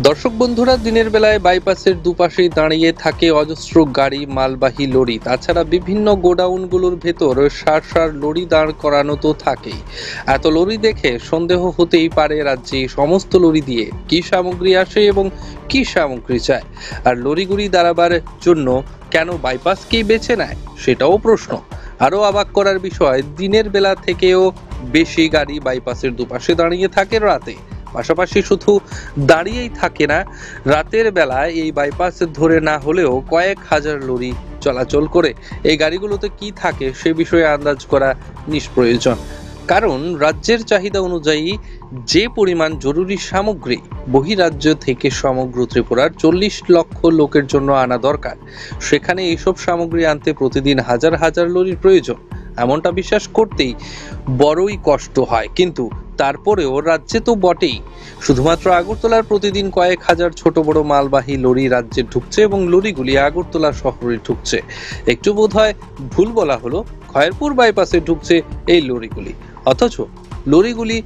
দর্শক বন্ধুরা, দিনের বেলায় বাইপাসের দুপাশেই দাঁড়িয়ে থাকে অজস্র গাড়ি, মালবাহী লরি। তাছাড়া বিভিন্ন গোডাউনগুলোর ভেতর সার সার লরি দাঁড় করানো তো থাকেই। এত লরি দেখে সন্দেহ হতেই পারে রাজ্যে সমস্ত লরি দিয়ে কি সামগ্রী আসে এবং কি সামগ্রী চায়, আর লরিগুলি দাঁড়াবার জন্য কেন বাইপাসকেই বেছে নেয় সেটাও প্রশ্ন। আরও অবাক করার বিষয়, দিনের বেলা থেকেও বেশি গাড়ি বাইপাসের দুপাশে দাঁড়িয়ে থাকে রাতে। পাশাপাশি শুধু দাঁড়িয়েই থাকে না, রাতের বেলায় এই বাইপাস ধরে না হলেও কয়েক হাজার লরি চলাচল করে। এই গাড়িগুলোতে কি থাকে সে বিষয়ে আন্দাজ করা নিষ্প্রয়োজন, কারণ রাজ্যের চাহিদা অনুযায়ী যে পরিমাণ জরুরি সামগ্রী বহিরাজ্য থেকে সমগ্র ত্রিপুরার 40 লক্ষ লোকের জন্য আনা দরকার, সেখানে এইসব সামগ্রী আনতে প্রতিদিন হাজার হাজার লরির প্রয়োজন। এমনটা বিশ্বাস করতেই বড়ই কষ্ট হয়, কিন্তু তারপরেও রাজ্যে তো বটেই। শুধুমাত্র আগরতলার প্রতিদিন কয়েক হাজার ছোট বড় মালবাহী লরি রাজ্যে ঢুকছে এবং লরিগুলি আগরতলা শহরে ঢুকছে। একটু বোধহয় ভুল বলা হলো, খয়েরপুর বাইপাসে ঢুকছে এই লরিগুলি। অথচ লরিগুলি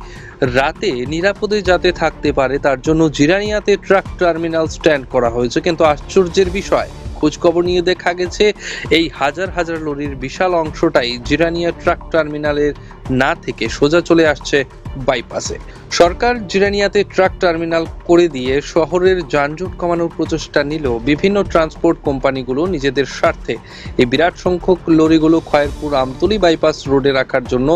রাতে নিরাপদে যাতে থাকতে পারে তার জন্য জিরানিয়াতে ট্রাক টার্মিনাল স্ট্যান্ড করা হয়েছে, কিন্তু আশ্চর্যের বিষয়, খোঁজখবর নিয়ে দেখা গেছে এই হাজার হাজার লরির বিশাল অংশটাই জিরানিয়া ট্রাক টার্মিনালের না থেকে সোজা চলে আসছে বাইপাসে। সরকার জিরানিয়াতে ট্রাক টার্মিনাল করে দিয়ে শহরের যানজট কমানোর প্রচেষ্টা নিলেও বিভিন্ন ট্রান্সপোর্ট কোম্পানিগুলো নিজেদের স্বার্থে এই বিরাট সংখ্যক লরিগুলো খয়েরপুর আমতলী বাইপাস রোডে রাখার জন্য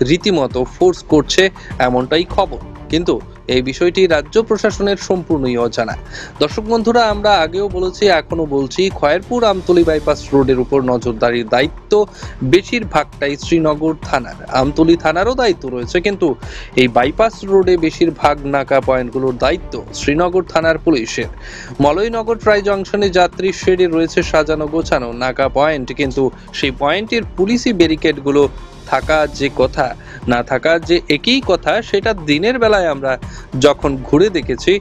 রীতিমতো ফোর্স করছে, এমনটাই খবর। কিন্তু এই বিষয়টি রাজ্য প্রশাসনের সম্পূর্ণই অজানা। দর্শক বন্ধুরা, আমরা আগেও বলেছি, এখনো বলছি, খয়েরপুর আমতলী বাইপাস রোডের উপর নজরদারির দায়িত্ব বেশিরভাগটাই শ্রীনগর থানার। আমতলী থানারও দায়িত্ব রয়েছে, কিন্তু এই বাইপাস রোডে বেশিরভাগ নাকা পয়েন্টগুলোর দায়িত্ব শ্রীনগর থানার পুলিশের। মলয়নগর ট্রাই জংশনে যাত্রী শেডে রয়েছে সাজানো গোছানো নাকা পয়েন্ট, কিন্তু সেই পয়েন্টের পুলিশি ব্যারিকেডগুলো থাকা যে কথা, না থাকা যে একই কথা, সেটা দিনের বেলায় আমরা যখন ঘুরে দেখেছি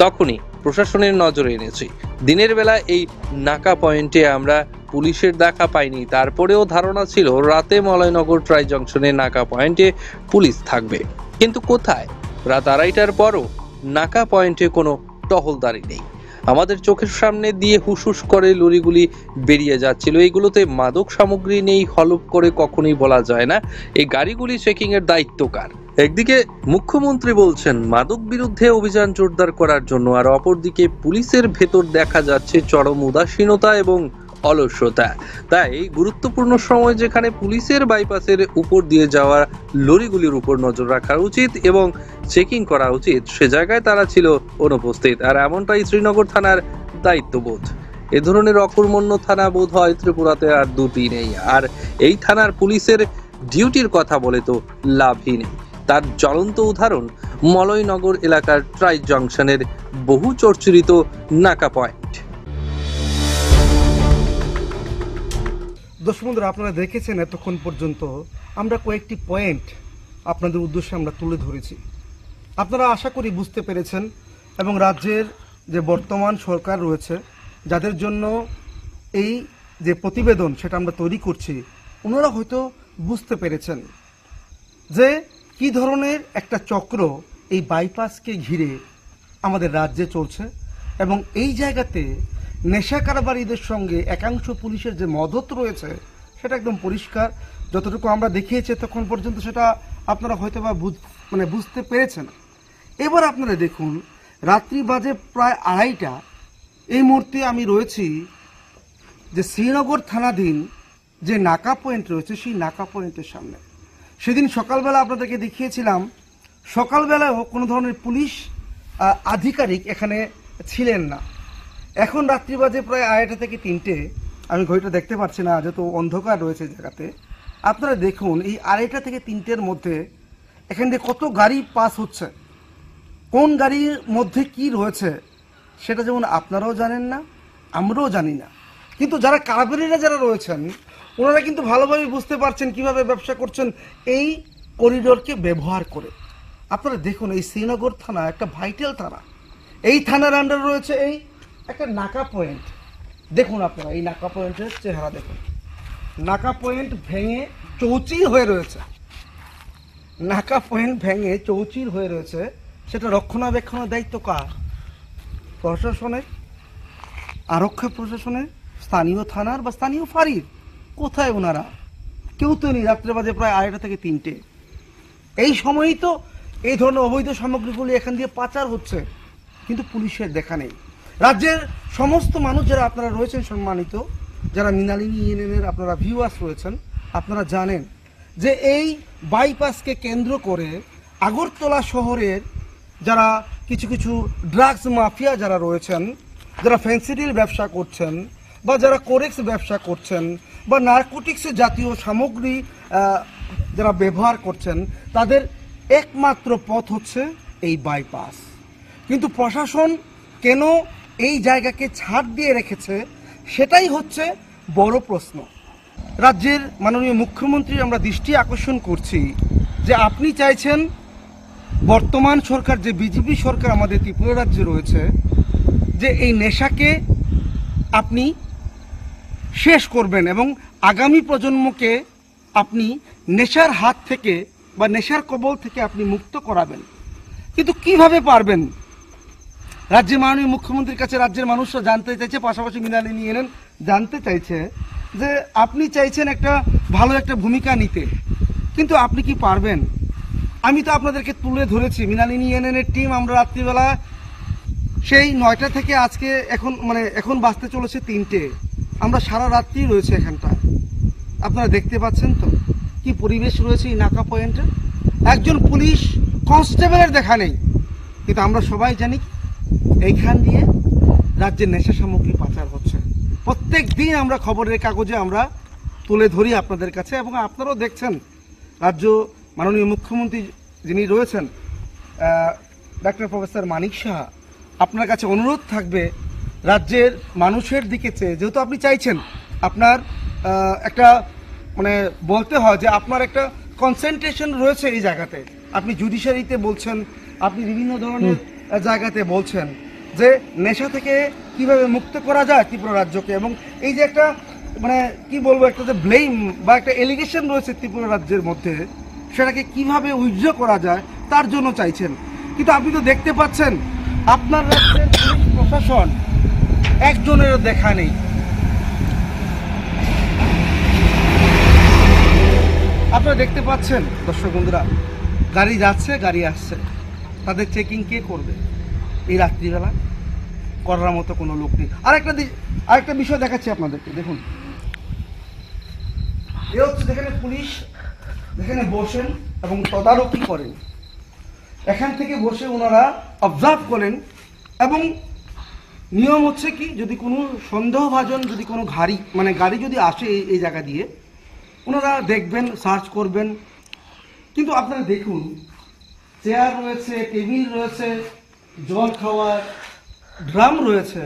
তখনই প্রশাসনের নজরে এনেছি। দিনের বেলায় এই নাকা পয়েন্টে আমরা পুলিশের দেখা পাইনি, তারপরেও ধারণা ছিল রাতে মলয়নগর ট্রাই জংশনে নাকা পয়েন্টে পুলিশ থাকবে। কিন্তু কোথায়? রাত 2:30টার পরও নাকা পয়েন্টে কোনো টহলদারি নেই। আমাদের চোখের সামনে দিয়ে হুসহুস করে লরিগুলি বেরিয়ে যাচ্ছিল। এইগুলোতে মাদক সামগ্রী নেই হলফ করে কখনোই বলা যায় না। এই গাড়িগুলি চেকিং এর দায়িত্ব কার? একদিকে মুখ্যমন্ত্রী বলছেন মাদক বিরুদ্ধে অভিযান জোরদার করার জন্য, আর অপরদিকে পুলিশের ভেতর দেখা যাচ্ছে চরম উদাসীনতা এবং অলস্যতা। তাই গুরুত্বপূর্ণ সময় যেখানে পুলিশের বাইপাসের উপর দিয়ে যাওয়া লরিগুলির উপর নজর রাখা উচিত এবং চেকিং করা উচিত, সে জায়গায় তারা ছিল অনুপস্থিত। আর এমনটাই শ্রীনগর থানার দায়িত্ববোধ। এ ধরনের অকর্মণ্য থানা বোধ হয় ত্রিপুরাতে আর দুটি নেই। আর এই থানার পুলিশের ডিউটির কথা বলে তো লাভই নেই। তার জ্বলন্ত উদাহরণ মলয়নগর এলাকার ট্রাই জংশনের বহু চর্চিত নাকা পয়েন্ট। দর্শক বন্ধুরা, আপনারা দেখেছেন এতক্ষণ পর্যন্ত আমরা কয়েকটি পয়েন্ট আপনাদের উদ্দেশ্যে আমরা তুলে ধরেছি। আপনারা আশা করি বুঝতে পেরেছেন, এবং রাজ্যের যে বর্তমান সরকার রয়েছে, যাদের জন্য এই যে প্রতিবেদন সেটা আমরা তৈরি করছি, ওনারা হয়তো বুঝতে পেরেছেন যে কি ধরনের একটা চক্র এই বাইপাসকে ঘিরে আমাদের রাজ্যে চলছে, এবং এই জায়গাতে নেশা কারবারিদের সঙ্গে একাংশ পুলিশের যে মদত রয়েছে সেটা একদম পরিষ্কার। যতটুকু আমরা দেখিয়েছি তখন পর্যন্ত সেটা আপনারা হয়তো বা বুঝতে পেরেছেন। এবার আপনারা দেখুন, রাত্রি বাজে প্রায় 2:30। এই মুহূর্তে আমি রয়েছি যে শ্রীনগর থানাধীন যে নাকা পয়েন্ট রয়েছে সেই নাকা পয়েন্টের সামনে। সেদিন সকালবেলা আপনাদেরকে দেখিয়েছিলাম, সকালবেলায়ও কোনো ধরনের পুলিশ আধিকারিক এখানে ছিলেন না। এখন রাত্রি বাজে প্রায় 2:30 থেকে 3টে। আমি ঘড়িটা দেখতে পাচ্ছি না, যেহেতু অন্ধকার রয়েছে জায়গাতে। আপনারা দেখুন, এই 2:30 থেকে 3টের মধ্যে এখান থেকে কত গাড়ি পাস হচ্ছে, কোন গাড়ির মধ্যে কি রয়েছে সেটা যেমন আপনারাও জানেন না, আমরাও জানি না। কিন্তু যারা কারবারিরা যারা রয়েছেন ওনারা কিন্তু ভালোভাবে বুঝতে পারছেন কিভাবে ব্যবসা করছেন এই করিডোরকে ব্যবহার করে। আপনারা দেখুন, এই শ্রীনগর থানা একটা ভাইটাল থানা। এই থানার আন্ডারে রয়েছে এই একটা নাকা পয়েন্ট। দেখুন আপনারা এই নাকা পয়েন্টের চেহারা দেখুন। নাকা পয়েন্ট ভেঙে চৌচির হয়ে রয়েছে। নাকা পয়েন্ট ভেঙে চৌচির হয়ে রয়েছে, সেটা রক্ষণাবেক্ষণের দায়িত্ব কার? প্রশাসনের, আরক্ষা প্রশাসনের, স্থানীয় থানার বা স্থানীয় ফাঁড়ির? কোথায় ওনারা? কেউ তো নেই। রাত্রে বাজে প্রায় 2:30 থেকে 3টে। এই সময়ই তো এই ধরনের অবৈধ সামগ্রীগুলি এখান দিয়ে পাচার হচ্ছে, কিন্তু পুলিশের দেখা নেই। রাজ্যের সমস্ত মানুষ যারা আপনারা রয়েছেন সম্মানিত, যারা মৃণালিনী ইউনিয়নের আপনারা ভিউয়ার্স রয়েছেন, আপনারা জানেন যে এই বাইপাসকে কেন্দ্র করে আগরতলা শহরের যারা কিছু কিছু ড্রাগস মাফিয়া যারা রয়েছেন, যারা ফেন্সিডিল ব্যবসা করছেন বা যারা কোরেক্স ব্যবসা করছেন বা নার্কোটিক্স জাতীয় সামগ্রী যারা ব্যবহার করছেন, তাদের একমাত্র পথ হচ্ছে এই বাইপাস। কিন্তু প্রশাসন কেন এই জায়গাকে ছাড় দিয়ে রেখেছে, সেটাই হচ্ছে বড় প্রশ্ন। রাজ্যের মাননীয় মুখ্যমন্ত্রী আমরা দৃষ্টি আকর্ষণ করছি যে আপনি চাইছেন বর্তমান সরকার, যে বিজেপি সরকার আমাদের ত্রিপুরা রাজ্যে রয়েছে, যে এই নেশাকে আপনি শেষ করবেন এবং আগামী প্রজন্মকে আপনি নেশার হাত থেকে বা নেশার কবল থেকে আপনি মুক্ত করাবেন। কিন্তু কিভাবে পারবেন? রাজ্যের মাননীয় মুখ্যমন্ত্রীর কাছে রাজ্যের মানুষরা জানতে চাইছে, পাশাপাশি মৃণালিনী ইউনিয়ন জানতে চাইছে যে আপনি চাইছেন একটা ভালো একটা ভূমিকা নিতে, কিন্তু আপনি কি পারবেন? আমি তো আপনাদেরকে তুলে ধরেছি, মৃণালিনী ইউনিয়নের টিম আমরা রাত্রিবেলা সেই 9টা থেকে আজকে এখন বাজতে চলেছে 3টে, আমরা সারা রাত্রি রয়েছে এখানটায়। আপনারা দেখতে পাচ্ছেন তো কি পরিবেশ রয়েছে এই নাকা পয়েন্টে। একজন পুলিশ কনস্টেবলের দেখা নেই, কিন্তু আমরা সবাই জানি এইখান দিয়ে রাজ্যের নেশা সামগ্রী পাচার হচ্ছে। প্রত্যেক দিন আমরা খবরের কাগজে আমরা তুলে ধরি আপনাদের কাছে, এবং আপনারাও দেখছেন। রাজ্য মাননীয় মুখ্যমন্ত্রী যিনি রয়েছেন ডক্টর প্রফেসর মানিক সাহা, আপনার কাছে অনুরোধ থাকবে রাজ্যের মানুষের দিকে চেয়ে, যেহেতু আপনি চাইছেন আপনার একটা বলতে হয় যে আপনার একটা কনসেন্ট্রেশন রয়েছে এই জায়গাতে, আপনি জুডিশিয়ারিতে বলছেন, আপনি বিভিন্ন ধরনের জায়গাতে বলছেন যে নেশা থেকে কিভাবে মুক্ত করা যায় ত্রিপুরা রাজ্যকে, এবং এই যে একটা কি বলবো, একটা যে ব্লেম বা একটা এলিগেশন রয়েছে ত্রিপুরা রাজ্যের মধ্যে, সেটাকে কিভাবে উইথড্র করা যায় তার জন্য চাইছেন। কিন্তু আপনি তো দেখতে পাচ্ছেন আপনার রাজ্যের পুলিশ প্রশাসন একজনেরও দেখা নেই। আপনারা দেখতে পাচ্ছেন দর্শক বন্ধুরা, গাড়ি যাচ্ছে গাড়ি আসছে, তাদের চেকিং কে করবে এই রাত্রিবেলা? করার মতো কোনো লোক নেই। আরেকটা বিষয় দেখাচ্ছি আপনাদেরকে, দেখুন। এ হচ্ছে যেখানে পুলিশ যেখানে বসেন এবং তদারকি করেন, এখান থেকে বসে ওনারা অবজার্ভ করেন, এবং নিয়ম হচ্ছে কি, যদি কোনো সন্দেহভাজন যদি কোনো গাড়ি যদি আসে এই জায়গা দিয়ে, ওনারা দেখবেন, সার্চ করবেন। কিন্তু আপনারা দেখুন, চেয়ার রয়েছে, টেবিল রয়েছে, জল খাওয়ার ড্রাম রয়েছে,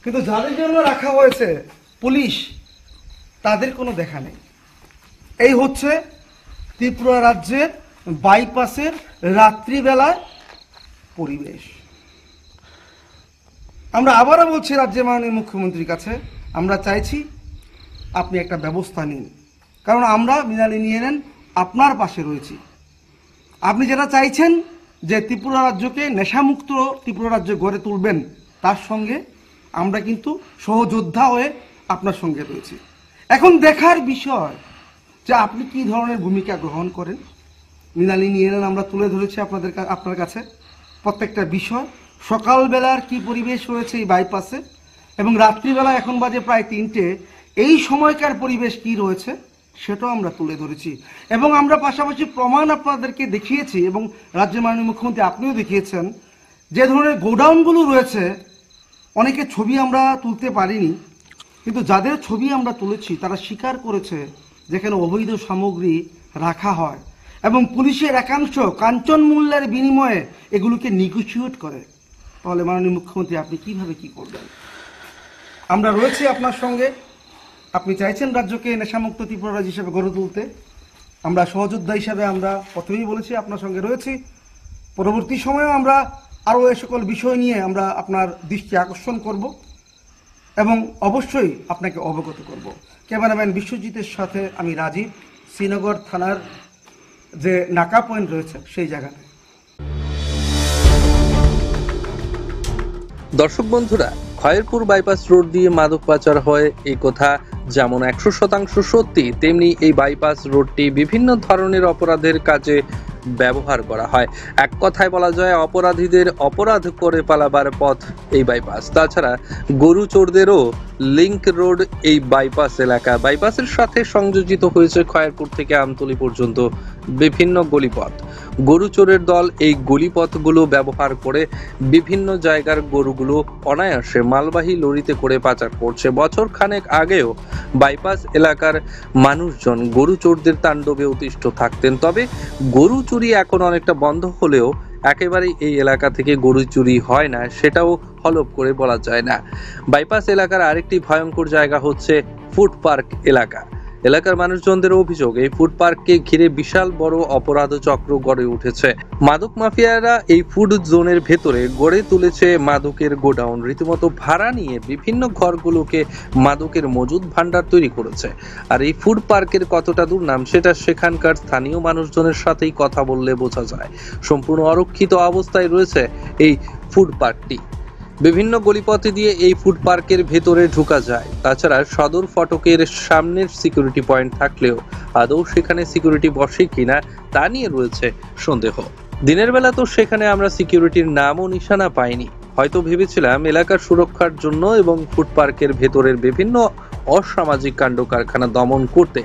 কিন্তু যাদের জন্য রাখা হয়েছে পুলিশ, তাদের কোনো দেখা নেই। এই হচ্ছে ত্রিপুরা রাজ্যের বাইপাসের রাত্রিবেলার পরিবেশ। আমরা আবারও বলছি রাজ্যের মাননীয় মুখ্যমন্ত্রীর কাছে, আমরা চাইছি আপনি একটা ব্যবস্থা নিন, কারণ আমরা মৃণালিনী ইউনিয়ন আপনার পাশে রয়েছি। আপনি যেটা চাইছেন যে ত্রিপুরা রাজ্যকে নেশামুক্ত ত্রিপুরা রাজ্য গড়ে তুলবেন, তার সঙ্গে আমরা কিন্তু সহযোদ্ধা হয়ে আপনার সঙ্গে রয়েছি। এখন দেখার বিষয় যে আপনি কি ধরনের ভূমিকা গ্রহণ করেন। মৃণালিনী ইউনিয়ন আমরা তুলে ধরেছি আপনার কাছে প্রত্যেকটা বিষয়। সকালবেলার কি পরিবেশ রয়েছে এই বাইপাসে, এবং রাত্রিবেলা এখন বাজে প্রায় 3টে, এই সময়কার পরিবেশ কি রয়েছে সেটাও আমরা তুলে ধরেছি, এবং আমরা পাশাপাশি প্রমাণ আপনাদেরকে দেখিয়েছি, এবং রাজ্যের মাননীয় মুখ্যমন্ত্রী আপনিও দেখিয়েছেন যে ধরনের গোডাউনগুলো রয়েছে। অনেকের ছবি আমরা তুলতে পারিনি, কিন্তু যাদের ছবি আমরা তুলেছি তারা স্বীকার করেছে যেখানে অবৈধ সামগ্রী রাখা হয়, এবং পুলিশের একাংশ কাঞ্চন মূল্যের বিনিময়ে এগুলোকে নিগোসিয়েট করে। তাহলে মাননীয় মুখ্যমন্ত্রী আপনি কিভাবে কি করবেন? আমরা রয়েছি আপনার সঙ্গে। আপনি চাইছেন রাজ্যকে নেশামুক্ত ত্রিপুরা রাজ্য হিসেবে গড়ে তুলতে, আমরা সহযোদ্ধা হিসাবে আমরা প্রথমেই বলেছি আপনার সঙ্গে রয়েছি। পরবর্তী সময়েও আমরা আরও এ সকল বিষয় নিয়ে আমরা আপনার দৃষ্টি আকর্ষণ করব এবং অবশ্যই আপনাকে অবগত করব। ক্যামেরাম্যান বিশ্বজিতের সাথে আমি রাজীব, শ্রীনগর থানার যে নাকা পয়েন্ট রয়েছে সেই জায়গাতে। দর্শক বন্ধুরা, খয়েরপুর বাইপাস রোড দিয়ে মাদক পাচার হয় এই কথা যেমন 100% সত্যি, তেমনি এই বাইপাস রোডটি বিভিন্ন ধরনের অপরাধের কাজে ব্যবহার করা হয়। এক কথায় বলা যায় অপরাধীদের অপরাধ করে পালাবার পথ এই বাইপাস। তাছাড়া গরু চোরদেরও লিংক রোড এই বাইপাস এলাকা। বাইপাসের সাথে সংযোজিত হয়েছে খয়েরপুর থেকে আমতলী পর্যন্ত বিভিন্ন গলিপথ। গরু চোরের দল এই গলিপথগুলো ব্যবহার করে বিভিন্ন জায়গার গরুগুলো অনায়াসে মালবাহী লরিতে করে পাচার করছে। বছর খানেক আগেও বাইপাস এলাকার মানুষজন গরু চোরদের তাণ্ডবে অতিষ্ঠ থাকতেন। তবে গরু চুরি এখন অনেকটা বন্ধ হলেও একেবারেই এই এলাকা থেকে গরু চুরি হয় না, সেটাও হলফ করে বলা যায় না। বাইপাস এলাকার আরেকটি ভয়ঙ্কর জায়গা হচ্ছে ফুড পার্ক এলাকা। এলাকার মানুষজনদের অভিযোগ, এই ফুড পার্ককে ঘিরে বিশাল বড় অপরাধ চক্র গড়ে উঠেছে। মাদক মাফিয়ারা এই ফুড জোনের ভেতরে গড়ে তুলেছে মাদকের গোডাউন। রীতিমতো ভাড়া নিয়ে বিভিন্ন ঘরগুলোকে মাদকের মজুদ ভান্ডার তৈরি করেছে। আর এই ফুড পার্কের কতটা দুর্নাম সেটা সেখানকার স্থানীয় মানুষজনের সাথেই কথা বললে বোঝা যায়। সম্পূর্ণ অরক্ষিত অবস্থায় রয়েছে এই ফুড পার্কটি। বিভিন্ন গলিপথে দিয়ে এই ফুড পার্কের ভেতরে ঢোকা যায়। তাছাড়া সদর ফটকের সামনের সিকিউরিটি পয়েন্ট থাকলেও আদৌ সেখানে সিকিউরিটি বসে কিনা তা নিয়ে রয়েছে সন্দেহ। দিনের বেলা তো সেখানে আমরা সিকিউরিটির নামও নিশানা পাইনি। হয়তো ভেবেছিলাম এলাকার সুরক্ষার জন্য এবং ফুড পার্কের ভেতরের বিভিন্ন অসামাজিক কাণ্ড কারখানা দমন করতে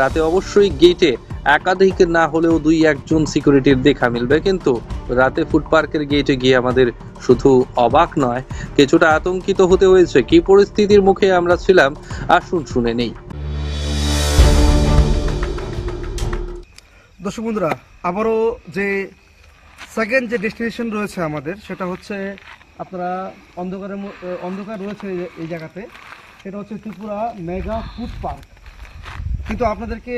রাতে অবশ্যই গেটে একাধিক না হলেও 2-1 জন সিকিউরিটির দেখা মিলবে, কিন্তু রাতে ফুড পার্কের গেটে গিয়ে আমাদের শুধু অবাক নয়, কিছুটা আতঙ্কিত হতে হয়েছে। কি পরিস্থিতির মুখে আমরা ছিলাম আসুন শুনে নেই। দর্শক বন্ধুরা, আবারও যে সেকেন্ড যে ডেস্টিনেশন রয়েছে আমাদের, সেটা হচ্ছে আপনারা অন্ধকার রয়েছে এই জায়গাতে, সেটা হচ্ছে ত্রিপুরা মেগা ফুড পার্ক। কিন্তু আপনাদেরকে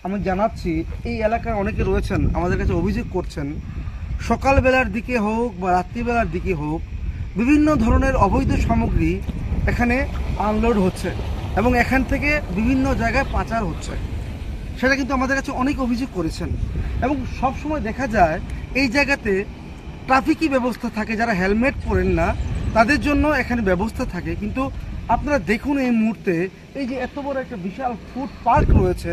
আমি জানাচ্ছি, এই এলাকার অনেকে রয়েছেন আমাদের কাছে অভিযোগ করছেন, সকালবেলার দিকে হোক বা রাত্রিবেলার দিকে হোক বিভিন্ন ধরনের অবৈধ সামগ্রী এখানে আনলোড হচ্ছে এবং এখান থেকে বিভিন্ন জায়গায় পাচার হচ্ছে। সেটা কিন্তু আমাদের কাছে অনেক অভিযোগ করেছেন। এবং সব সময় দেখা যায় এই জায়গাতে ট্রাফিকই ব্যবস্থা থাকে, যারা হেলমেট পরেন না তাদের জন্য এখানে ব্যবস্থা থাকে। কিন্তু আপনারা দেখুন এই মুহূর্তে এই যে এত বড় একটা বিশাল ফুড পার্ক রয়েছে,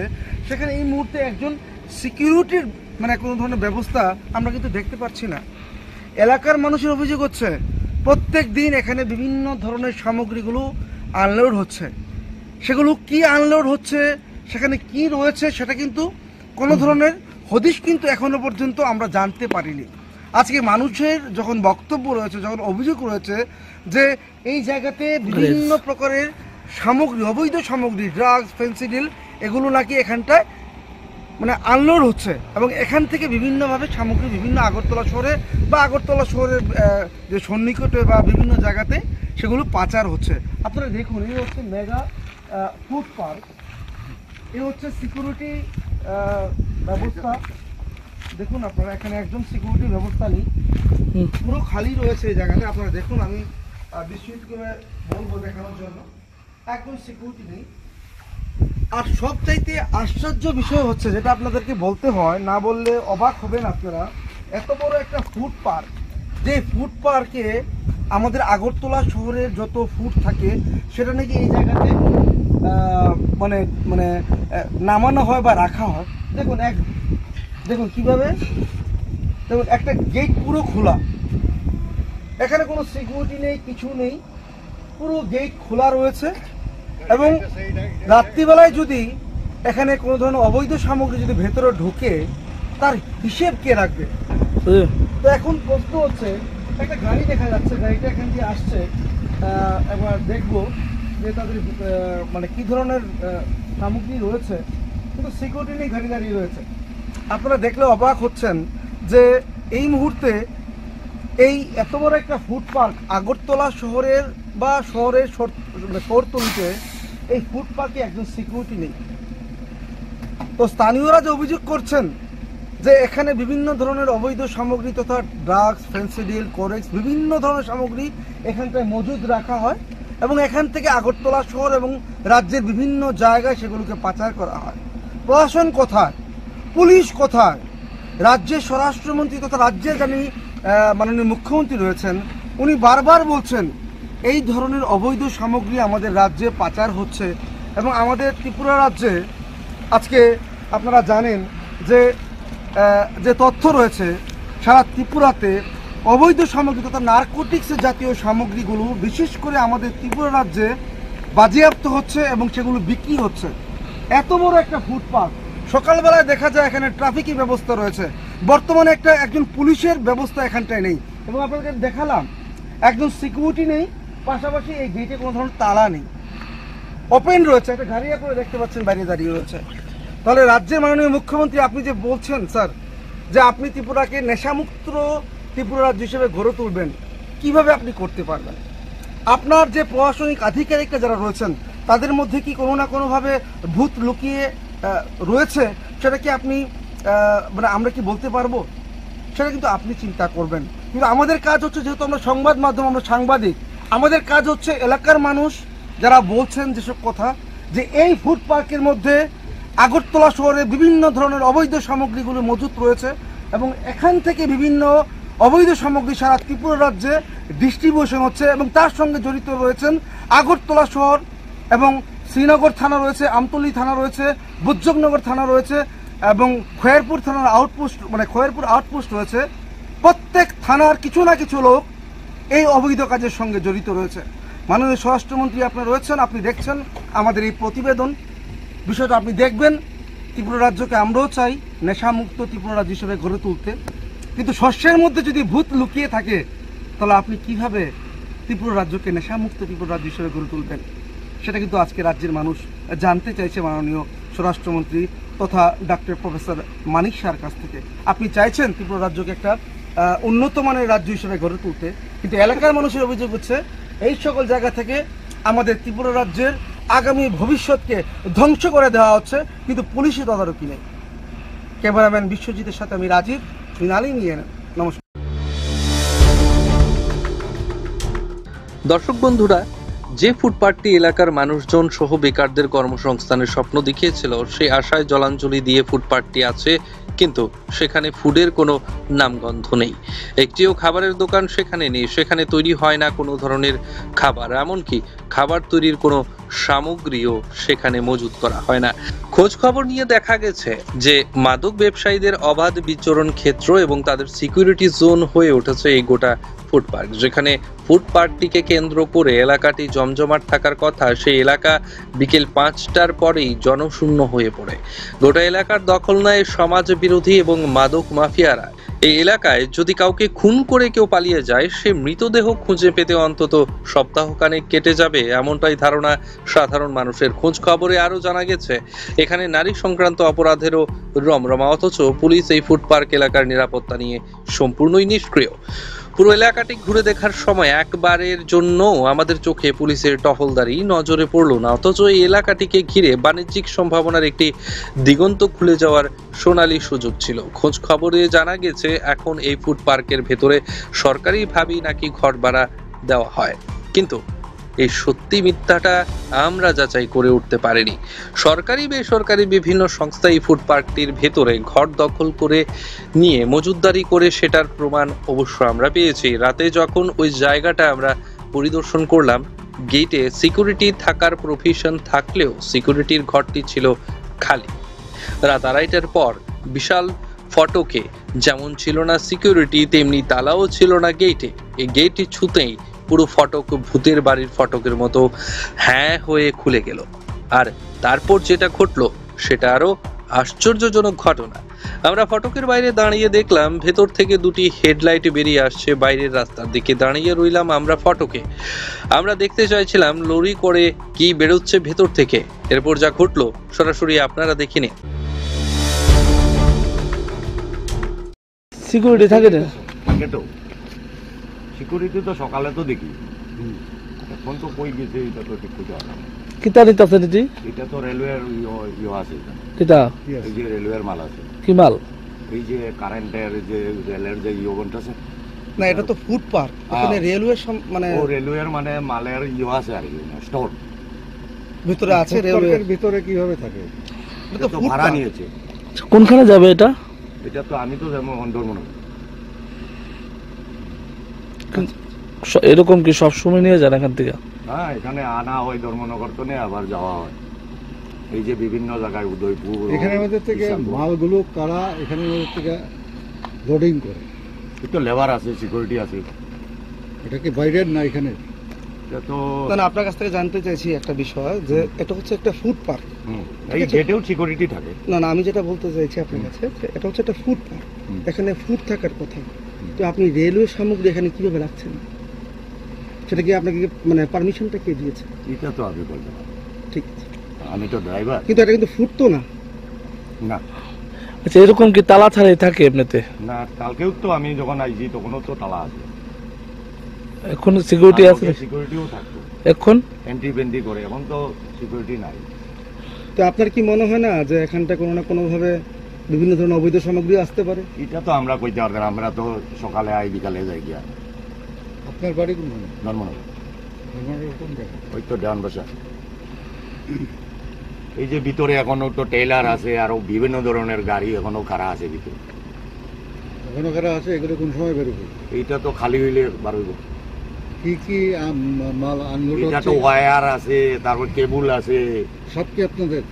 সেখানে এই মুহূর্তে একজন সিকিউরিটির কোনো ধরনের ব্যবস্থা আমরা কিন্তু দেখতে পাচ্ছি না। এলাকার মানুষের অভিযোগ হচ্ছে প্রত্যেক দিন এখানে বিভিন্ন ধরনের সামগ্রীগুলো আনলোড হচ্ছে। সেগুলো কি আনলোড হচ্ছে, সেখানে কি রয়েছে, সেটা কিন্তু কোনো ধরনের হদিশ কিন্তু এখনো পর্যন্ত আমরা জানতে পারিনি। আজকে মানুষের যখন বক্তব্য রয়েছে, যখন অভিযোগ রয়েছে যে এই জায়গাতে বিভিন্ন প্রকারের সামগ্রী, অবৈধ সামগ্রী, ড্রাগস, ফেন্সিডিল, এগুলো নাকি এখানটায় আনলোড হচ্ছে এবং এখান থেকে বিভিন্নভাবে সামগ্রী বিভিন্ন আগরতলা শহরে বা আগরতলা শহরের যে সন্নিকটে বা বিভিন্ন জায়গাতে সেগুলো পাচার হচ্ছে। আপনারা দেখুন, এই হচ্ছে মেগা ফুড পার্ক, এই হচ্ছে সিকিউরিটি ব্যবস্থা। দেখুন আপনারা, এখানে একজন সিকিউরিটি ব্যবস্থা নেই, পুরো খালি রয়েছে এই জায়গাতে। আপনারা দেখুন, আমি বিস্মিত করে বলবো দেখানোর জন্য, একজন সিকিউরিটি নেই। আর সবচাইতে আশ্চর্য বিষয় হচ্ছে, যেটা আপনাদেরকে বলতে হয়, না বললে অবাক হবেন আপনারা, এত বড় একটা ফুড পার্ক, যে ফুড পার্কে আমাদের আগরতলা শহরের যত ফুড থাকে সেটা নাকি এই জায়গাতে নামানো হয় বা রাখা হয়। দেখুন কিভাবে, দেখুন একটা গেট পুরো খোলা, এখানে কোনো সিকিউরিটি নেই, কিছু নেই, পুরো গেট খোলা রয়েছে। এবং রাত্রিবেলায় যদি এখানে কোনো ধরনের অবৈধ সামগ্রী যদি ভেতরে ঢুকে, তার হিসেব কে রাখবে? তো এখন প্রশ্ন হচ্ছে, একটা গাড়ি দেখা যাচ্ছে, গাড়িটা এখান দিয়ে আসছে, একবার দেখবো যে তাদের কি ধরনের সামগ্রী রয়েছে, কিন্তু সিকিউরিটি নেই, গাড়ি দাঁড়িয়ে রয়েছে। আপনারা দেখলে অবাক হচ্ছেন যে এই মুহূর্তে এই এত বড় একটা ফুড পার্ক আগরতলা শহরের বা শহরতলিতে এই ফুড পার্কে একজন সিকিউরিটি নেই। তো স্থানীয়রা যে অভিযোগ করছেন যে এখানে বিভিন্ন ধরনের অবৈধ সামগ্রী তথা ড্রাগস, ফেন্সিডিল, কোরেক্স, বিভিন্ন ধরনের সামগ্রী এখানটায় মজুদ রাখা হয় এবং এখান থেকে আগরতলা শহর এবং রাজ্যের বিভিন্ন জায়গায় সেগুলোকে পাচার করা হয়। প্রশাসন কোথায়? পুলিশ কোথায়? রাজ্যের স্বরাষ্ট্রমন্ত্রী তথা রাজ্যের যিনি মাননীয় মুখ্যমন্ত্রী রয়েছেন, উনি বারবার বলছেন এই ধরনের অবৈধ সামগ্রী আমাদের রাজ্যে পাচার হচ্ছে এবং আমাদের ত্রিপুরা রাজ্যে আজকে আপনারা জানেন যে যে তথ্য রয়েছে সারা ত্রিপুরাতে অবৈধ সামগ্রী তথা নারকোটিক্স জাতীয় সামগ্রীগুলো বিশেষ করে আমাদের ত্রিপুরা রাজ্যে বাজেয়াপ্ত হচ্ছে এবং সেগুলো বিক্রি হচ্ছে। এত বড় একটা ফুটপাথ, সকালবেলায় দেখা যায় এখানে ট্রাফিকের ব্যবস্থা রয়েছে, বর্তমানে একজন পুলিশের ব্যবস্থা এখানটায় নেই এবং আপনাদেরকে দেখালাম একজন সিকিউরিটি নেই, পাশাপাশি এই গেটে কোনো ধরনের তালা নেই, ওপেন রয়েছে, একটা গাড়ি করে দেখতে পাচ্ছেন বাইরে দাঁড়িয়ে রয়েছে। তাহলে রাজ্যের মাননীয় মুখ্যমন্ত্রী আপনি যে বলছেন স্যার যে আপনি ত্রিপুরাকে নেশামুক্ত ত্রিপুরা রাজ্য হিসেবে গড়ে তুলবেন, কিভাবে আপনি করতে পারবেন? আপনার যে প্রশাসনিক আধিকারিকরা যারা রয়েছেন তাদের মধ্যে কি কোনো না কোনোভাবে ভূত লুকিয়ে রয়েছে, সেটা কি আপনি মানে আমরা কি বলতে পারবো? সেটা কিন্তু আপনি চিন্তা করবেন। কিন্তু আমাদের কাজ হচ্ছে, যেহেতু আমরা সংবাদ মাধ্যম, আমরা সাংবাদিক, আমাদের কাজ হচ্ছে এলাকার মানুষ যারা বলছেন যেসব কথা, যে এই ফুড পার্কের মধ্যে আগরতলা শহরে বিভিন্ন ধরনের অবৈধ সামগ্রীগুলো মজুত রয়েছে এবং এখান থেকে বিভিন্ন অবৈধ সামগ্রী সারা ত্রিপুরা রাজ্যে ডিস্ট্রিবিউশন হচ্ছে এবং তার সঙ্গে জড়িত রয়েছেন আগরতলা শহর এবং শ্রীনগর থানা রয়েছে, আমতলী থানা রয়েছে, বুজ্জগনগর থানা রয়েছে এবং খয়েরপুর থানার আউটপোস্ট, মানে খয়েরপুর আউটপোস্ট রয়েছে। প্রত্যেক থানার কিছু না কিছু লোক এই অবৈধ কাজের সঙ্গে জড়িত রয়েছে। মাননীয় স্বরাষ্ট্রমন্ত্রী আপনারা রয়েছেন, আপনি দেখছেন আমাদের এই প্রতিবেদন, বিষয়টা আপনি দেখবেন। ত্রিপুরা রাজ্যকে আমরাও চাই নেশামুক্ত ত্রিপুরা রাজ্য হিসেবে গড়ে তুলতে, কিন্তু শস্যের মধ্যে যদি ভূত লুকিয়ে থাকে তাহলে আপনি কিভাবে ত্রিপুরা রাজ্যকে নেশামুক্ত ত্রিপুরা রাজ্য হিসেবে গড়ে তুলবেন? সেটা কিন্তু আজকে রাজ্যের মানুষ জানতে চাইছে মাননীয় স্বরাষ্ট্রমন্ত্রী তথা ডক্টর প্রফেসর মানিক শাহর কাছ থেকে। আপনি চাইছেন ত্রিপুরা রাজ্যকে একটা উন্নত মানের রাজ্য হিসেবে গড়ে তুলতে, কিন্তু এলাকার মানুষের অভিযোগ হচ্ছে এই সকল জায়গা থেকে আমাদের ত্রিপুরা রাজ্যের আগামী ভবিষ্যৎকে ধ্বংস করে দেওয়া হচ্ছে, কিন্তু পুলিশি তদারকি নেই। ক্যামেরাম্যান বিশ্বজিতের সাথে আমি রাজীব, মৃণালী নিয়ে নেন। নমস্কার দর্শক বন্ধুরা, যে ফুটপাতটি এলাকার মানুষজন সহ বেকারদের কর্মসংস্থানের স্বপ্ন দেখিয়েছিল, সেই আশায় জলাঞ্জলি দিয়ে ফুটপাতটি আছে, কিন্তু সেখানে ফুডের কোনো নামগন্ধ নেই। একটিও খাবারের দোকান সেখানে নেই, সেখানে তৈরি হয় না কোনো ধরনের খাবার, এমনকি খাবার তৈরির কোনো সামগ্রীও সেখানে মজুত করা হয় না। খোঁজ খবর নিয়ে দেখা গেছে যে মাদক ব্যবসায়ীদের অবাধ বিচরণ ক্ষেত্র এবং তাদের সিকিউরিটি জোন হয়ে উঠেছে এই গোটা ফুড পার্ক। যেখানে ফুড পার্কটিকে কেন্দ্র করে এলাকাটি জমজমাট থাকার কথা, সেই এলাকা বিকেল 5টার পরেই জনশূন্য হয়ে পড়ে। গোটা এলাকার দখল নেয় সমাজ বিরোধী এবং মাদক মাফিয়ারা। এই এলাকায় যদি কাউকে খুন করে কেউ পালিয়ে যায়, সে মৃতদেহ খুঁজে পেতে অন্তত সপ্তাহখানেক কেটে যাবে, এমনটাই ধারণা সাধারণ মানুষের। খোঁজ খবরে আরও জানা গেছে এখানে নারী সংক্রান্ত অপরাধেরও রমরমা, অথচ পুলিশ এই ফুড পার্ক এলাকার নিরাপত্তা নিয়ে সম্পূর্ণই নিষ্ক্রিয়। পুরো এলাকাটি ঘুরে দেখার সময় একবারের জন্য আমাদের চোখে পুলিশের টহলদারি নজরে পড়ল না, অথচ এই এলাকাটিকে ঘিরে বাণিজ্যিক সম্ভাবনার একটি দিগন্ত খুলে যাওয়ার সোনালী সুযোগ ছিল। খোঁজ খবরে জানা গেছে এখন এই ফুড পার্কের ভেতরে সরকারিভাবেই নাকি ঘর ভাড়া দেওয়া হয়, কিন্তু এই সত্যি মিথ্যাটা আমরা যাচাই করে উঠতে পারিনি। সরকারি বেসরকারি বিভিন্ন সংস্থা এই ফুড পার্কটির ভেতরে ঘর দখল করে নিয়ে মজুতদারি করে, সেটার প্রমাণ অবশ্য আমরা পেয়েছি। রাতে যখন ওই জায়গাটা আমরা পরিদর্শন করলাম, গেটে সিকিউরিটি থাকার প্রভিশন থাকলেও সিকিউরিটির ঘরটি ছিল খালি। রাত 2:30টার পর বিশাল ফটকে যেমন ছিল না সিকিউরিটি, তেমনি তালাও ছিল না গেটে। এই গেটটি ছুঁতেই পুরো ফটক ভূতের বাড়ির ফটকের মতো হ্যাঁ হয়ে খুলে গেল। আর তারপর যেটা ঘটলো সেটা আরো আশ্চর্যজনক ঘটনা। আমরা ফটকের বাইরে দাঁড়িয়ে দেখলাম ভেতর থেকে দুটি হেডলাইট বেরিয়ে আসছে বাইরের রাস্তার দিকে। দাঁড়িয়ে রইলাম আমরা ফটকে। আমরা দেখতে চাইছিলাম লরি করে কি বেরোচ্ছে ভেতর থেকে। এরপর যা ঘটলো সরাসরি আপনারা দেখে নিন। সিকিউরিটি থাকে না? থাকে তো, সিকিউরিটি তো সকালে তো দেখি, এখন তো কই গেছে এটা তো ঠিক করে জানা না। কিতা দিতে আছে দিদি? এটা তো রেলওয়ের ইয়ে আছে, কিতা এই যে রেলওয়ের মাল আছে, কি মাল? এই যে কারেন্টের যে রেলের যে ইয়েটা আছে না, এটা তো ফুড পার্ক, এখানে রেলওয়ে মানে ও রেলওয়ের মানে মালের ইয়ে আছে আর কি, স্টোর ভিতরে আছে। রেলওয়ের ভিতরে কিভাবে থাকে? এটা তো তো ফুড ভাড়া পার্ক। নিয়েছে। কোনখানে যাবে এটা? এটা তো আমি তো যেমন অন্দর মনে এরকম কি সব সময় নিয়ে যান এখান থেকে? হ্যাঁ, এখানে আনা হয় ধর্মনগর তো নেই, আবার যাওয়া হয় এই যে বিভিন্ন জায়গায়, উদয়পুর। এখানে আমাদের থেকে মালগুলো কারা এখানে আমাদের থেকে লোডিং করে? তো লেবার আছে, সিকিউরিটি আছে। এটা কি বাইরের না এখানে? এটা তো না, আপনার কাছ থেকে জানতে চাইছি একটা বিষয়, যে এটা হচ্ছে একটা ফুড পার্ক। এই গেটেও সিকিউরিটি থাকে। না, আমি যেটা বলতে চাইছি আপনার কাছে, যে এটা হচ্ছে একটা ফুড পার্ক, এখানে ফুড থাকার কথা। তো আপনি রেলওয়ে সামগ্রী এখানে কিভাবে রাখছেন? সেটা কি আপনাকে মানে পারমিশনটা কে দিয়েছে? এটা তো আমি বলতে পারবো, ঠিক আছে, আমি তো ড্রাইভার। কিন্তু এটা কিন্তু ফুড তো না। না আচ্ছা, এরকম কি তালা ছাড়াই থাকে এমনিতে? না, কালকেও তো আমি যখন আইছি তখনও তো তালা আছে। এখন সিকিউরিটি আছে? সিকিউরিটিও থাকতো, এখন এন্ট্রি বেন্ট্রি করে। এখন তো সিকিউরিটি নাই। তো আপনার কি মনে হয় না যে এখানটা কোনো না কোনোভাবে বিভিন্ন ধরনের অবৈধ সামগ্রী আসতে পারে? এটা তো আমরা কইতে পারবো না, আমরা তো সকালে আই বিকালে যাই গিয়া। আপনার বাড়ি কোনখানে? ধর্মনগর। ধর্মনগর কোন জায়গায়? ওই তো ডান বসা। এই যে ভিতরে এখনো তো টেইলার আছে, আরো বিভিন্ন ধরনের গাড়ি এখনো খাড়া আছে ভিতরে। এখনো কারা আছে? এগুলো কোন সময় বেরোবে? এইটা তো খালি হইলে বার হইব। কি কি মাল আনলোড এটা তো হচ্ছে? ওয়্যার আছে, তারপর কেবল আছে। সব কি আপনাদের?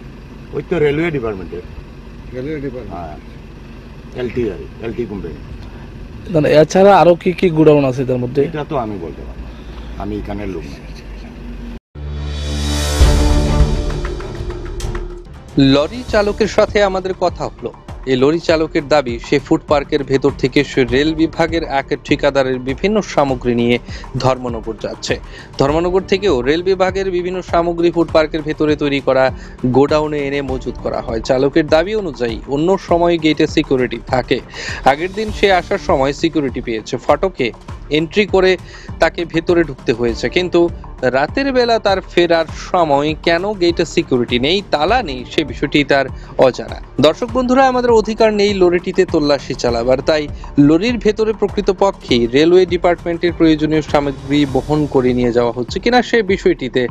ওই তো রেলওয়ে ডিপার্টমেন্টের। Railway department? হ্যাঁ, এলটি আর এলটি কোম্পানি। মানে এছাড়া আরো কি কি গোডাউন আছে তার মধ্যে? এটা তো আমি বলতে পারবো না, আমি এখানের লোক না। লরি চালকের সাথে আমাদের কথা হলো। এই লরি চালকের দাবি, সে ফুড পার্কের ভেতর থেকে সে রেল বিভাগের এক ঠিকাদারের বিভিন্ন সামগ্রী নিয়ে ধর্মনগর যাচ্ছে। ধর্মনগর থেকেও রেল বিভাগের বিভিন্ন সামগ্রী ফুড পার্কের ভেতরে তৈরি করা গোডাউনে এনে মজুত করা হয়। চালকের দাবি অনুযায়ী অন্য সময় গেটে সিকিউরিটি থাকে। আগের দিন সে আসার সময় সিকিউরিটি পেয়েছে, ফটকে এন্ট্রি করে তাকে ভেতরে ঢুকতে হয়েছে, কিন্তু রাতের বেলা তার ফেরার সময় কেন গেটে সিকিউরিটি নেই, তালা নেই, সে বিষয়টি তার অজানা। দর্শক বন্ধুরা, আমাদের অধিকার নেই লরিটিতে তল্লাশি চালাবার, তাই লরির ভেতরে প্রকৃতপক্ষে রেলওয়ে ডিপার্টমেন্টের প্রয়োজনীয় সামগ্রী বহন করে নিয়ে যাওয়া হচ্ছে কিনা সে বিষয়টিতে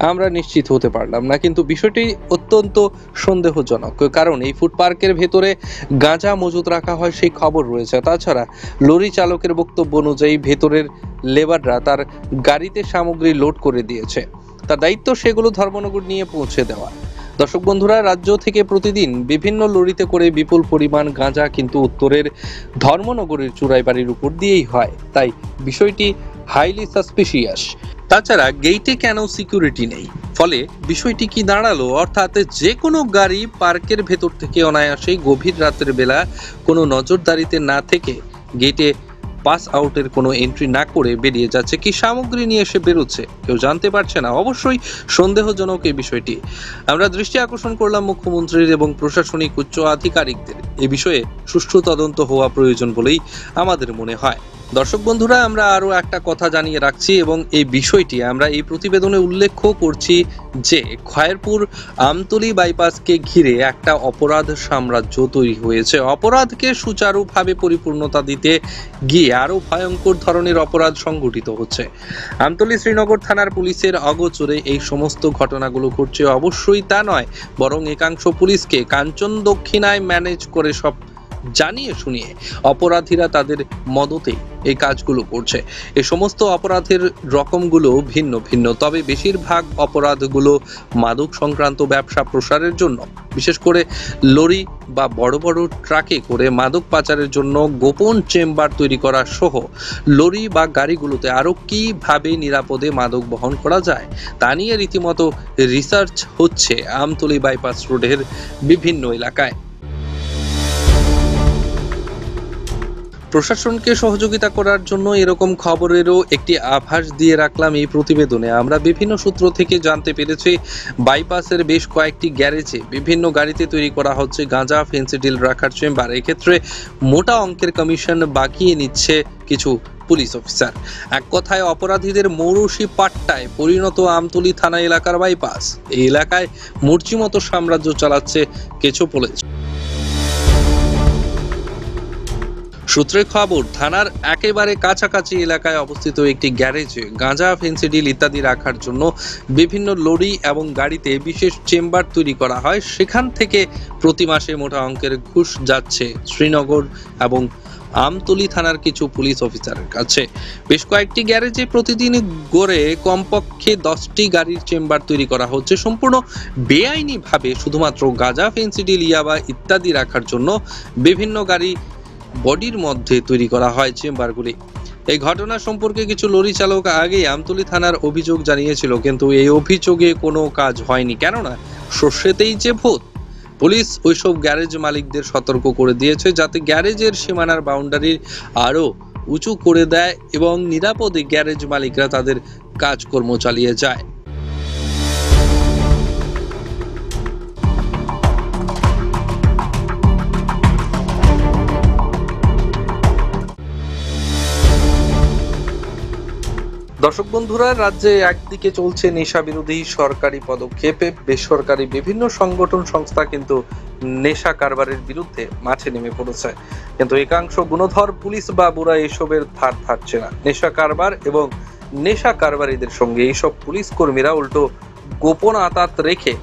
আমরা নিশ্চিত হতে পারলাম না। কিন্তু বিষয়টি অত্যন্ত সন্দেহজনক, কারণ এই ফুড পার্কের ভেতরে গাঁজা মজুত রাখা হয় সেই খবর রয়েছে। তাছাড়া লরি চালকের বক্তব্য অনুযায়ী ভেতরের লেবাররা তার গাড়িতে সামগ্রী লোড করে দিয়েছে, তার দায়িত্ব সেগুলো ধর্মনগর নিয়ে পৌঁছে দেওয়া। দর্শক বন্ধুরা, রাজ্য থেকে প্রতিদিন বিভিন্ন লরিতে করে বিপুল পরিমাণ গাঁজা কিন্তু উত্তরের ধর্মনগরের চুরাইবাড়ির উপর দিয়েই হয়, তাই বিষয়টি হাইলি সাসপিশিয়াস। তাছাড়া গেইটে কেন সিকিউরিটি নেই, ফলে বিষয়টি কি দাঁড়ালো? অর্থাৎ যে কোনো গাড়ি পার্কের ভেতর থেকে অনায়াসেই গভীর রাতের বেলা কোনো নজরদারিতে না থেকে গেটে পাস আউটের কোনো এন্ট্রি না করে বেরিয়ে যাচ্ছে, কি সামগ্রী নিয়ে এসে বেরোচ্ছে কেউ জানতে পারছে না। অবশ্যই সন্দেহজনক এই বিষয়টি। আমরা দৃষ্টি আকর্ষণ করলাম মুখ্যমন্ত্রীর এবং প্রশাসনিক উচ্চ আধিকারিকদের। এই বিষয়ে সুষ্ঠু তদন্ত হওয়া প্রয়োজন বলেই আমাদের মনে হয়। দর্শক বন্ধুরা, আমরা আরো একটা কথা জানিয়ে রাখছি এবং এই বিষয়টি আমরা এই প্রতিবেদনে উল্লেখ করছি যে খয়েরপুর আমতলী বাইপাসকে ঘিরে একটা অপরাধ সাম্রাজ্য তৈরি হয়েছে। অপরাধকে সুচারুভাবে পরিপূর্ণতা দিতে গিয়ে আরো ভয়ঙ্কর ধরনের অপরাধ সংঘটিত হচ্ছে। আমতলী শ্রীনগর থানার পুলিশের অগোচরে এই সমস্ত ঘটনাগুলো ঘটছে। অবশ্যই তা নয়, বরং একাংশ পুলিশকে কাঞ্চন দক্ষিণায় ম্যানেজ করে সব জানিয়ে শুনিয়ে অপরাধীরা তাদের মদতে এই কাজগুলো করছে। এই সমস্ত অপরাধের রকমগুলো ভিন্ন ভিন্ন, তবে বেশিরভাগ অপরাধগুলো মাদক সংক্রান্ত ব্যবসা প্রসারের জন্য, বিশেষ করে লরি বা বড় বড় ট্রাকে করে মাদক পাচারের জন্য গোপন চেম্বার তৈরি করা সহ লরি বা গাড়িগুলোতে আরো কিভাবে নিরাপদে মাদক বহন করা যায় তা নিয়ে রীতিমতো রিসার্চ হচ্ছে আমতলী বাইপাস রোডের বিভিন্ন এলাকায়। প্রশাসনকে সহযোগিতা করার জন্য এরকম খবরেরও একটি আভাস দিয়ে রাখলাম এই প্রতিবেদনে। আমরা বিভিন্ন সূত্র থেকে জানতে পেরেছি বাইপাসের বেশ কয়েকটি গ্যারেজে বিভিন্ন গাড়িতে তৈরি করা হচ্ছে গাঁজা, ফেন্সিডিল রাখার চেম্বার। এক্ষেত্রে মোটা অঙ্কের কমিশন বাকিয়ে নিচ্ছে কিছু পুলিশ অফিসার। এক কথায় অপরাধীদের মৌরসি পাট্টায় পরিণত আমতলী থানা এলাকার বাইপাস। এই এলাকায় মর্জিমতো সাম্রাজ্য চালাচ্ছে কিছু পুলিশ। সূত্রে খবর, থানার একেবারে কাছাকাছি এলাকায় অবস্থিত একটি গ্যারেজে গাঁজা, ফেন্সিডিল ইত্যাদি রাখার জন্য বিভিন্ন লরি এবং গাড়িতে বিশেষ চেম্বার তৈরি করা হয়। সেখান থেকে প্রতি মাসে মোটা অঙ্কের ঘুষ যাচ্ছে শ্রীনগর এবং আমতলী থানার কিছু পুলিশ অফিসারের কাছে। বেশ কয়েকটি গ্যারেজে প্রতিদিন গড়ে কমপক্ষে 10টি গাড়ির চেম্বার তৈরি করা হচ্ছে সম্পূর্ণ বেআইনিভাবে, শুধুমাত্র গাঁজা, ফেন্সিডিল, ইয়াবা ইত্যাদি রাখার জন্য বিভিন্ন গাড়ি বডির মধ্যে তৈরি করা হয় চেম্বারগুলি। এই ঘটনা সম্পর্কে কিছু লরি চালক আগেই আমতলী থানার অভিযোগ জানিয়েছিল, কিন্তু এই অভিযোগে কোনো কাজ হয়নি, কেননা সর্ষেতেই যে ভূত। পুলিশ ওইসব গ্যারেজ মালিকদের সতর্ক করে দিয়েছে যাতে গ্যারেজের সীমানার বাউন্ডারি আরও উঁচু করে দেয় এবং নিরাপদে গ্যারেজ মালিকরা তাদের কাজকর্ম চালিয়ে যায়। দর্শক বন্ধুরা, রাজ্যে একদিকে চলছে নেশা বিরোধী সরকারি পদক্ষেপে বেসরকারি বিভিন্ন সংগঠন সংস্থা কিন্তু নেশা কারবারের বিরুদ্ধে মাঠে নেমে পড়েছে, কিন্তু একাংশ গুণধর পুলিশ বাবুরা এসবের ধার ধারছে না। নেশা কারবার এবং নেশা কারবারিদের সঙ্গে এইসব পুলিশ কর্মীরা উল্টো গোপন আঁতাত রেখে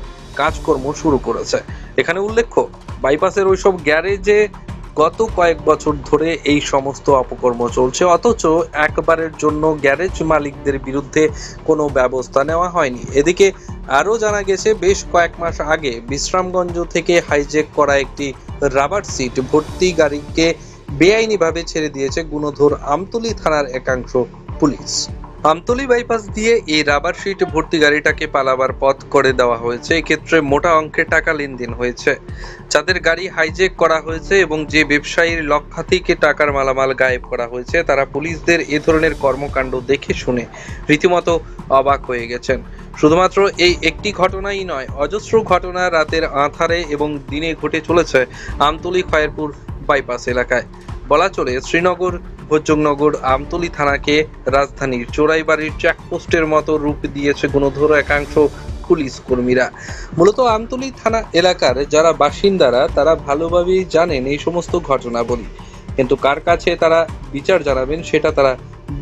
কাজকর্ম শুরু করেছে। এখানে উল্লেখ্য, বাইপাসের ওইসব গ্যারেজে গত কয়েক বছর ধরে এই সমস্ত অপকর্ম চলছে, অথচ একবারের জন্য গ্যারেজ মালিকদের বিরুদ্ধে কোনো ব্যবস্থা নেওয়া হয়নি। এদিকে আরও জানা গেছে, বেশ কয়েক মাস আগে বিশ্রামগঞ্জ থেকে হাইজ্যাক করা একটি রাবার সিট ভর্তি গাড়িকে বেআইনিভাবে ছেড়ে দিয়েছে গুণধর আমতলী থানার একাংশ পুলিশ। আমতলী বাইপাস দিয়ে এই রাবার শিট ভর্তি গাড়িটাকে পালাবার পথ করে দেওয়া হয়েছে। এক্ষেত্রে মোটা অঙ্কের টাকা লেনদেন হয়েছে। যাদের গাড়ি হাইজ্যাক করা হয়েছে এবং যে ব্যবসায়ীর লক্ষাধিক টাকার মালামাল গায়েব করা হয়েছে, তারা পুলিশদের এ ধরনের কর্মকাণ্ড দেখে শুনে রীতিমতো অবাক হয়ে গেছেন। শুধুমাত্র এই একটি ঘটনাই নয়, অজস্র ঘটনা রাতের আঁধারে এবং দিনে ঘটে চলেছে আমতলী খয়েরপুর বাইপাস এলাকায়। বলা চলে, শ্রীনগর, ভোজ্জংনগর, আমতলী থানাকে রাজধানীর চোরাইবাড়ির চেকপোস্টের মতো রূপ দিয়েছে গুণধর একাংশ পুলিশ কর্মীরা। মূলত আমতলী থানা এলাকার যারা বাসিন্দারা তারা ভালোভাবেই জানেন এই সমস্ত ঘটনাবলী, কিন্তু কার কাছে তারা বিচার জানাবেন সেটা তারা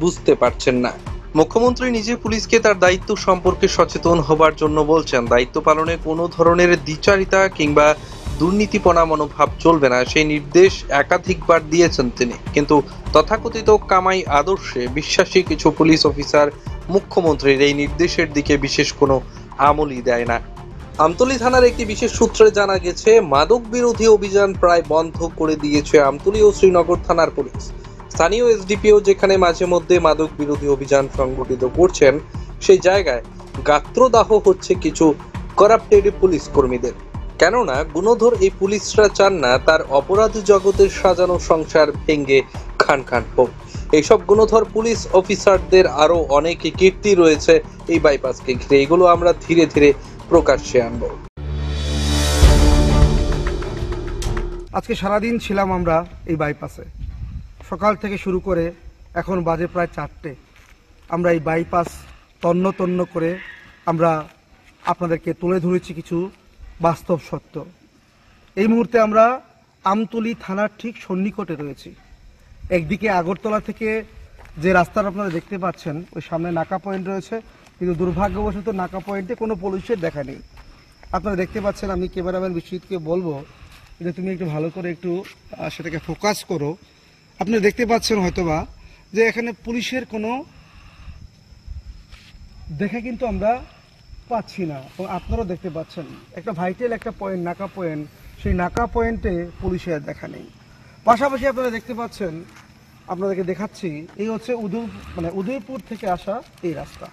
বুঝতে পারছেন না। মুখ্যমন্ত্রী নিজে পুলিশকে তার দায়িত্ব সম্পর্কে সচেতন হবার জন্য বলছেন। দায়িত্ব পালনে কোনো ধরনের দ্বিচারিতা কিংবা দুর্নীতিপনা মনোভাব চলবে না, সেই নির্দেশ একাধিকবার দিয়েছেন তিনি, কিন্তু তথাকথিত কামাই আদর্শে বিশ্বাসী কিছু পুলিশ অফিসার মুখ্যমন্ত্রীর এই নির্দেশের দিকে বিশেষ কোনো আমলই দেয় না। আমতলী থানার একটি বিশেষ সূত্রে জানা গেছে, মাদক বিরোধী অভিযান প্রায় বন্ধ করে দিয়েছে আমতলী ও শ্রীনগর থানার পুলিশ। স্থানীয় এসডিপিও যেখানে মাঝে মধ্যে মাদক বিরোধী অভিযান সংগঠিত করছেন, সেই জায়গায় গাত্রদাহ হচ্ছে কিছু করাপ্টেড পুলিশ কর্মীদের। কেননা গুণধর এই পুলিশরা চান না তার অপরাধ জগতের সাজানো সংসার ভেঙে খান খান হোক। এইসব গুণধর পুলিশ অফিসারদের আরো অনেক কীর্তি রয়েছে এই বাইপাসকে ঘিরে, এগুলো আমরা ধীরে ধীরে প্রকাশ্যে আনবো। আজকে সারাদিন ছিলাম আমরা এই বাইপাসে, সকাল থেকে শুরু করে এখন বাজে প্রায় 4টে। আমরা এই বাইপাস তন্ন তন্ন করে আমরা আপনাদেরকে তুলে ধরেছি কিছু বাস্তব সত্য। এই মুহূর্তে আমরা আমতলী থানার ঠিক সন্নিকটে রয়েছি। একদিকে আগরতলা থেকে যে রাস্তাটা আপনারা দেখতে পাচ্ছেন, ওই সামনে নাকা পয়েন্ট রয়েছে, কিন্তু দুর্ভাগ্যবশত নাকা পয়েন্টে কোনো পুলিশের দেখা নেই। আপনারা দেখতে পাচ্ছেন, আমি ক্যামেরাম্যান বিশ্বজিৎকে বলবো যে তুমি একটু ভালো করে একটু সেটাকে ফোকাস করো। আপনারা দেখতে পাচ্ছেন হয়তোবা যে এখানে পুলিশের কোনো দেখা কিন্তু আমরা পাচ্ছি না, এবং আপনারাও দেখতে পাচ্ছেন একটা ভাইটাল একটা পয়েন্ট নাকা পয়েন্ট, সেই নাকা পয়েন্টে পুলিশের দেখা নেই। পাশাপাশি আপনারা দেখতে পাচ্ছেন, আপনাদেরকে দেখাচ্ছি, এই হচ্ছে উদয়পুর থেকে আসা এই রাস্তা।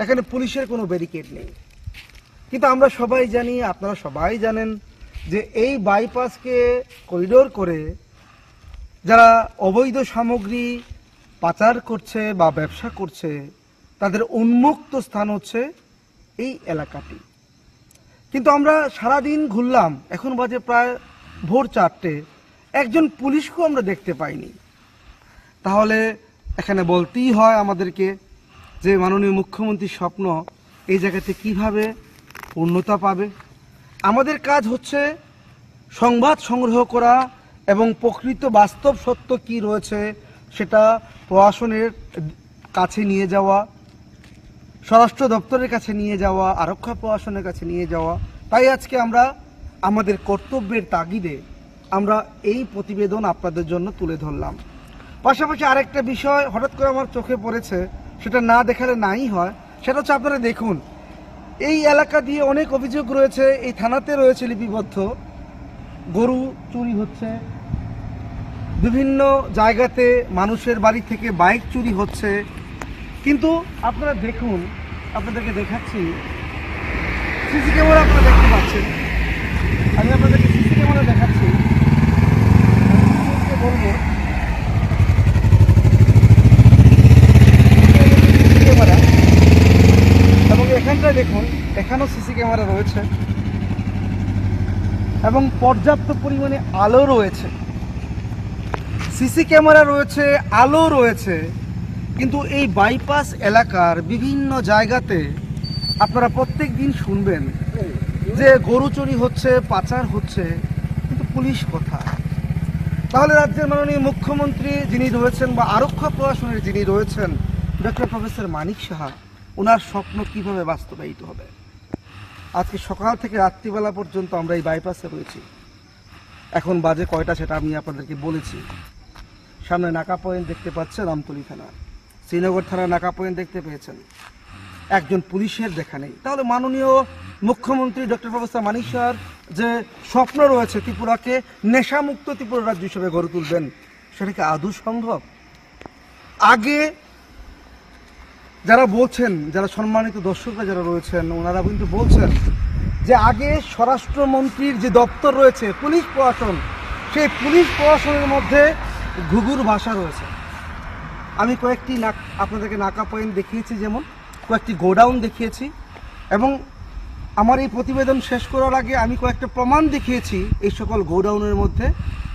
এখানে পুলিশের কোনো ব্যারিকেড নেই, কিন্তু আমরা সবাই জানি, আপনারা সবাই জানেন যে এই বাইপাসকে করিডোর করে যারা অবৈধ সামগ্রী পাচার করছে বা ব্যবসা করছে, তাদের উন্মুক্ত স্থান হচ্ছে এই এলাকাটি। কিন্তু আমরা সারাদিন ঘুরলাম, এখন বাজে প্রায় ভোর 4টে, একজন পুলিশকেও আমরা দেখতে পাইনি। তাহলে এখানে বলতেই হয় আমাদেরকে যে মাননীয় মুখ্যমন্ত্রীর স্বপ্ন এই জায়গাতে কিভাবে পূর্ণতা পাবে। আমাদের কাজ হচ্ছে সংবাদ সংগ্রহ করা এবং প্রকৃত বাস্তব সত্য কি রয়েছে সেটা প্রশাসনের কাছে নিয়ে যাওয়া, স্বরাষ্ট্র দপ্তরের কাছে নিয়ে যাওয়া, আরক্ষা প্রশাসনের কাছে নিয়ে যাওয়া। তাই আজকে আমরা আমাদের কর্তব্যের তাগিদে আমরা এই প্রতিবেদন আপনাদের জন্য তুলে ধরলাম। পাশাপাশি আরেকটা বিষয় হঠাৎ করে আমার চোখে পড়েছে, সেটা না দেখালে নাই হয়, সেটা হচ্ছে আপনারা দেখুন, এই এলাকা দিয়ে অনেক অভিযোগ রয়েছে, এই থানাতে রয়েছে লিপিবদ্ধ, গরু চুরি হচ্ছে, বিভিন্ন জায়গাতে মানুষের বাড়ি থেকে বাইক চুরি হচ্ছে। কিন্তু আপনারা দেখুন, আপনাদেরকে দেখাচ্ছি সিসি ক্যামেরা, আপনারা দেখতে পাচ্ছেন, আমি আপনাদেরকে সিসি ক্যামেরা দেখাচ্ছি। আমি বলবো সিসি ক্যামেরা, এবং এখানটায় দেখুন এখানেও সিসি ক্যামেরা রয়েছে এবং পর্যাপ্ত পরিমাণে আলো রয়েছে, সিসি ক্যামেরা রয়েছে, আলো রয়েছে। কিন্তু এই বাইপাস এলাকার বিভিন্ন জায়গাতে আপনারা প্রত্যেক দিন শুনবেন যে গরু চুরি হচ্ছে, পাচার হচ্ছে, কিন্তু পুলিশ কোথায়? তাহলে রাজ্যের মাননীয় মুখ্যমন্ত্রী যিনি রয়েছেন বা আরক্ষা প্রশাসনের যিনি রয়েছেন ডক্টর প্রফেসর মানিক সাহা, ওনার স্বপ্ন কিভাবে বাস্তবায়িত হবে? আজকে সকাল থেকে রাত্রিবেলা পর্যন্ত আমরা এই বাইপাসে রয়েছি। এখন বাজে কয়টা সেটা আমি আপনাদেরকে বলেছি। সামনে নাকা পয়েন্ট দেখতে পাচ্ছেন, আমতলী থানা, শ্রীনগর থানা নাকা পয়েন্ট দেখতে পেয়েছেন, একজন পুলিশের দেখা নেই। তাহলে মাননীয় মুখ্যমন্ত্রী ডক্টর প্রফেসর মানিক সাহার যে স্বপ্ন রয়েছে ত্রিপুরাকে নেশামুক্ত ত্রিপুরা রাজ্য হিসেবে গড়ে তুলবেন, সেটা কি আদৌ সম্ভব? আগে যারা বলছেন, যারা সম্মানিত দর্শকরা যারা রয়েছেন, ওনারা কিন্তু বলছেন যে আগে স্বরাষ্ট্রমন্ত্রীর যে দপ্তর রয়েছে পুলিশ প্রশাসন, সেই পুলিশ প্রশাসনের মধ্যে ঘুঘুর ভাষা রয়েছে। আমি কয়েকটি আপনাদেরকে নাকা পয়েন্ট দেখিয়েছি, যেমন কয়েকটি গোডাউন দেখিয়েছি, এবং আমার এই প্রতিবেদন শেষ করার আগে আমি কয়েকটা প্রমাণ দেখিয়েছি এই সকল গোডাউনের মধ্যে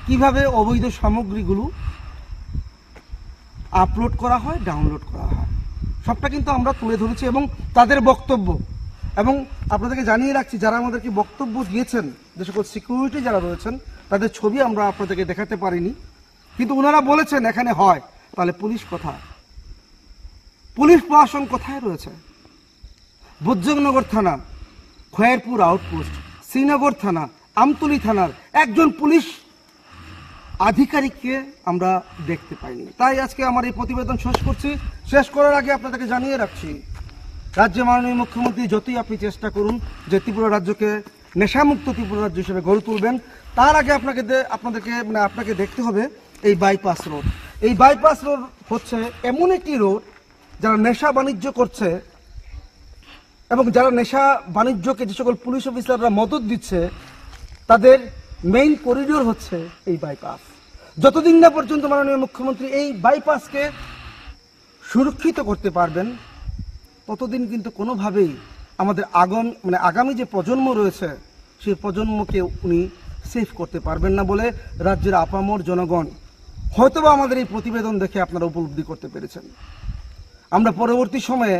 কিভাবে অবৈধ সামগ্রীগুলো আপলোড করা হয়, ডাউনলোড করা হয়, সবটা কিন্তু আমরা তুলে ধরেছি এবং তাদের বক্তব্য। এবং আপনাদেরকে জানিয়ে রাখছি, যারা আমাদেরকে বক্তব্য দিয়েছেন, যে সকল সিকিউরিটি যারা রয়েছেন, তাদের ছবি আমরা আপনাদেরকে দেখাতে পারিনি, কিন্তু ওনারা বলেছেন এখানে হয়। তাহলে পুলিশ কোথায়? পুলিশ প্রশাসন কোথায় রয়েছে? বুজ্জনগর থানা, খয়েরপুর আউটপোস্ট, শ্রীনগর থানা, আমতলী থানার একজন পুলিশ আধিকারিককে আমরা দেখতে পাইনি। তাই আজকে আমার এই প্রতিবেদন শেষ করছি। শেষ করার আগে আপনাদেরকে জানিয়ে রাখছি, রাজ্যের মাননীয় মুখ্যমন্ত্রী যতই আপনি চেষ্টা করুন যে ত্রিপুরা রাজ্যকে নেশামুক্ত ত্রিপুরা রাজ্য হিসেবে গড়ে তুলবেন, তার আগে আপনাকে দেখতে হবে এই বাইপাস রোড। এই বাইপাস রোড হচ্ছে এমন একটি রোড যারা নেশা বাণিজ্য করছে এবং যারা নেশা বাণিজ্যকে যে সকল পুলিশ অফিসাররা মদত দিচ্ছে, তাদের মেইন করিডোর হচ্ছে এই বাইপাস। যতদিন না পর্যন্ত মাননীয় মুখ্যমন্ত্রী এই বাইপাসকে সুরক্ষিত করতে পারবেন, ততদিন কিন্তু কোনোভাবেই আমাদের আগামী যে প্রজন্ম রয়েছে, সেই প্রজন্মকে উনি সেভ করতে পারবেন না বলে রাজ্যের আপামর জনগণ হয়তোবা আমাদের এই প্রতিবেদন দেখে আপনারা উপলব্ধি করতে পেরেছেন। আমরা পরবর্তী সময়ে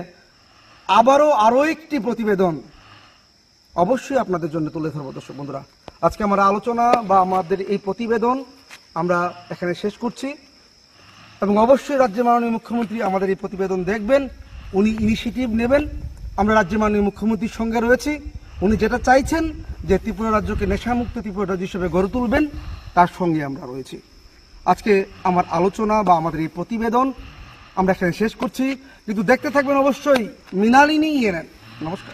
আরও একটি প্রতিবেদন অবশ্যই আপনাদের জন্য তুলে ধরবো। দর্শক বন্ধুরা, আজকে আমার আলোচনা বা আমাদের এই প্রতিবেদন আমরা এখানে শেষ করছি, এবং অবশ্যই রাজ্যের মাননীয় মুখ্যমন্ত্রী আমাদের এই প্রতিবেদন দেখবেন, উনি ইনিশিয়েটিভ নেবেন। আমরা রাজ্যের মাননীয় মুখ্যমন্ত্রীর সঙ্গে রয়েছি। উনি যেটা চাইছেন যে ত্রিপুরা রাজ্যকে নেশামুক্ত ত্রিপুরা রাজ্য হিসেবে গড়ে তুলবেন, তার সঙ্গে আমরা রয়েছি। আজকে আমার আলোচনা বা আমাদের এই প্রতিবেদন আমরা এখানে শেষ করছি, কিন্তু দেখতে থাকবেন অবশ্যই মৃণালিনী ENN। নমস্কার।